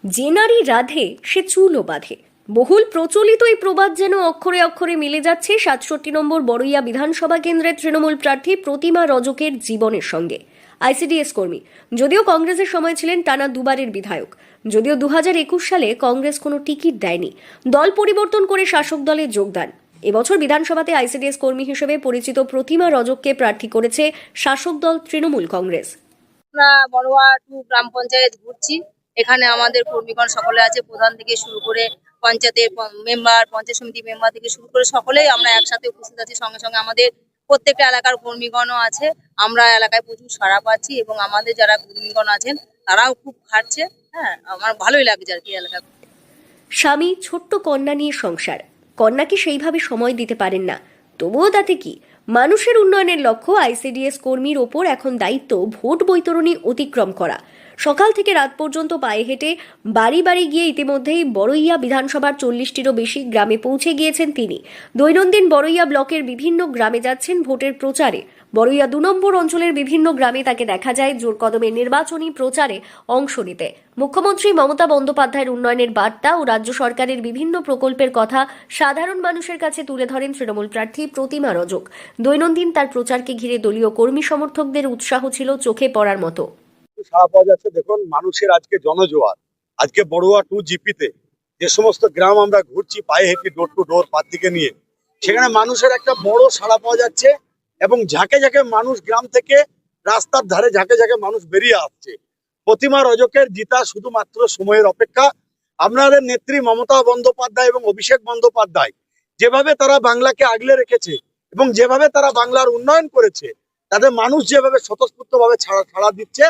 যে নারী রাধে সে চুলও বাঁধে। বহুল প্রচলিত এই প্রবাদ যেন অক্ষরে অক্ষরে মিলে যাচ্ছে ৬৭ নম্বর বড়ইয়া বিধানসভা কেন্দ্রের তৃণমূল প্রার্থী প্রতিমা রজকের জীবনের সঙ্গে। আইসিডিএস কর্মী, যদিও কংগ্রেসের সময় ছিলেন টানা দুবারের বিধায়ক। যদিও ২০২১ সালে কংগ্রেস কোনো টিকিট দেয়নি, দল পরিবর্তন করে শাসক দলে যোগদান। এবছর বিধানসভাতে আইসিডিএস কর্মী হিসেবে পরিচিত প্রতিমা রজককে প্রার্থী করেছে শাসক দল তৃণমূল কংগ্রেস। আমরা বড়ুয়া টু গ্রাম পঞ্চায়েত ঘুরছি। এখানে আমাদের কর্মীগণ সকলে আছে, প্রধান থেকে শুরু করে পঞ্চায়েতের মেম্বার, পঞ্চায়েত সমিতি মেম্বার থেকে শুরু করে সকলেই আমরা একসাথে উপস্থিত আছি। সঙ্গে সঙ্গে আমাদের প্রত্যেকটা এলাকার কর্মীগণও আছে। আমরা এলাকায় প্রচুর সাড়া পাচ্ছি এবং আমাদের যারা কর্মীগণ আছেন তারাও খুব খাটছে। হ্যাঁ, আমার ভালোই লাগছে আর কি এলাকা। স্বামী ছোট্ট কন্যা নিয়ে সংসার, কন্যাকে সেইভাবে সময় দিতে পারেন না। তবুও তাতে কি, মানুষের উন্নয়নের লক্ষ্য আইসিডিএস কর্মীর ওপর এখন দায়িত্ব ভোট বৈতরণী অতিক্রম করা। সকাল থেকে রাত পর্যন্ত পায়ে হেঁটে বাড়ি বাড়ি গিয়ে ইতিমধ্যেই বড়ইয়া বিধানসভার ৪০টিরও বেশি গ্রামে পৌঁছে গিয়েছেন তিনি। দৈনন্দিন বড়ইয়া ব্লকের বিভিন্ন গ্রামে যাচ্ছেন ভোটের প্রচারে। বড়ইয়া ২ নম্বর অঞ্চলের বিভিন্ন গ্রামে তাকে দেখা যায় জোর কদমে নির্বাচনী প্রচারে অংশ নিতে। মুখ্যমন্ত্রী মমতা বন্দ্যোপাধ্যায়ের উন্নয়নের বার্তা ও রাজ্য সরকারের বিভিন্ন প্রকল্পের কথা সাধারণ মানুষের কাছে তুলে ধরেন তৃণমূল প্রার্থী প্রতিমা রজক। দৈনন্দিন তার প্রচারকে ঘিরে দলীয় কর্মী সমর্থকদের উৎসাহ ছিল চোখে পড়ার মতো। সাড়া পাওয়া যাচ্ছে। দেখুন, মানুষের আজকে জনজোয়ার। আজকে বড়ুয়া 2 জিপিতে যে সমস্ত গ্রাম আমরা ঘুরছি পায়ে হেঁটে ডোর টু ডোর প্রার্থীকে নিয়ে, সেখানে মানুষের একটা বড় সাড়া পাওয়া যাচ্ছে এবং ঝাঁকে ঝাঁকে মানুষ গ্রাম থেকে রাস্তার ধারে ঝাঁকে ঝাঁকে মানুষ বেরিয়ে আসছে। প্রতিমা রজকের জিতা শুধুমাত্র সময়ের অপেক্ষা। আপনাদের নেত্রী মমতা বন্দ্যোপাধ্যায় এবং অভিষেক বন্দ্যোপাধ্যায় যেভাবে তারা বাংলাকে আগলে রেখেছে এবং যেভাবে তারা বাংলার উন্নয়ন করেছে, তাদের মানুষ যেভাবে স্বতঃস্ফূর্তভাবে ছাড়া দিচ্ছে,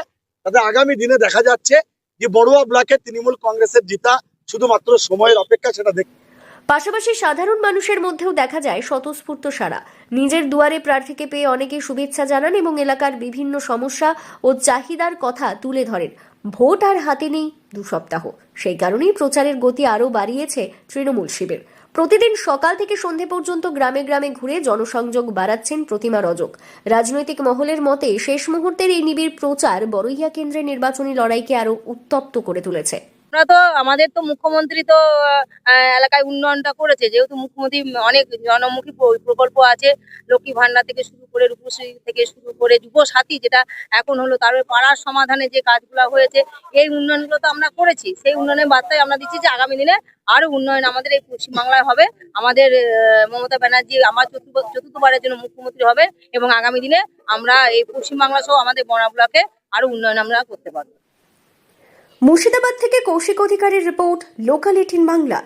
তাদের আগামী দিনে দেখা যাচ্ছে যে বড়ুয়া ব্লকে তৃণমূল কংগ্রেসের জিতা শুধুমাত্র সময়ের অপেক্ষা। সেটা দেখ পাশাপাশি সাধারণ মানুষের মধ্যেও দেখা যায় স্বতঃস্ফূর্ত সাড়া। নিজের দুয়ারে প্রার্থীকে পেয়ে অনেকেই শুভেচ্ছা জানান এবং এলাকার বিভিন্ন সমস্যা ও চাহিদার কথা তুলে ধরেন। ভোট আর হাতে নেই 2 সপ্তাহ, সেই কারণেই প্রচারের গতি আরও বাড়িয়েছে তৃণমূল শিবির। প্রতিদিন সকাল থেকে সন্ধে পর্যন্ত গ্রামে গ্রামে ঘুরে জনসংযোগ বাড়াচ্ছেন প্রতিমা রজক। রাজনৈতিক মহলের মতে শেষ মুহূর্তের এই নিবিড় প্রচার বড়ইয়া কেন্দ্রের নির্বাচনী লড়াইকে আরও উত্তপ্ত করে তুলেছে। আমরা তো আমাদের তো মুখ্যমন্ত্রী তো এলাকায় উন্নয়নটা করেছে, যেহেতু মুখ্যমন্ত্রী অনেক জনমুখী প্রকল্প আছে। লক্ষ্মী ভান্ডার থেকে শুরু করে রূপশ্রী থেকে শুরু করে যুব সাথী যেটা এখন হলো, তারপরে পাড়ার সমাধানে যে কাজগুলো হয়েছে, এই উন্নয়নগুলো তো আমরা করেছি। সেই উন্নয়নের বার্তায় আমরা দিচ্ছি যে আগামী দিনে আরো উন্নয়ন আমাদের এই পশ্চিমবাংলায় হবে। আমাদের মমতা ব্যানার্জি আমার চতুর্থবারের জন্য মুখ্যমন্ত্রী হবে এবং আগামী দিনে আমরা এই পশ্চিমবাংলা সহ আমাদের বড়া ব্লকে আরো উন্নয়ন আমরা করতে পারবো। মুর্শিদাবাদ থেকে কৌশিক অধিকারীর রিপোর্ট, লোকাল 18 বাংলা।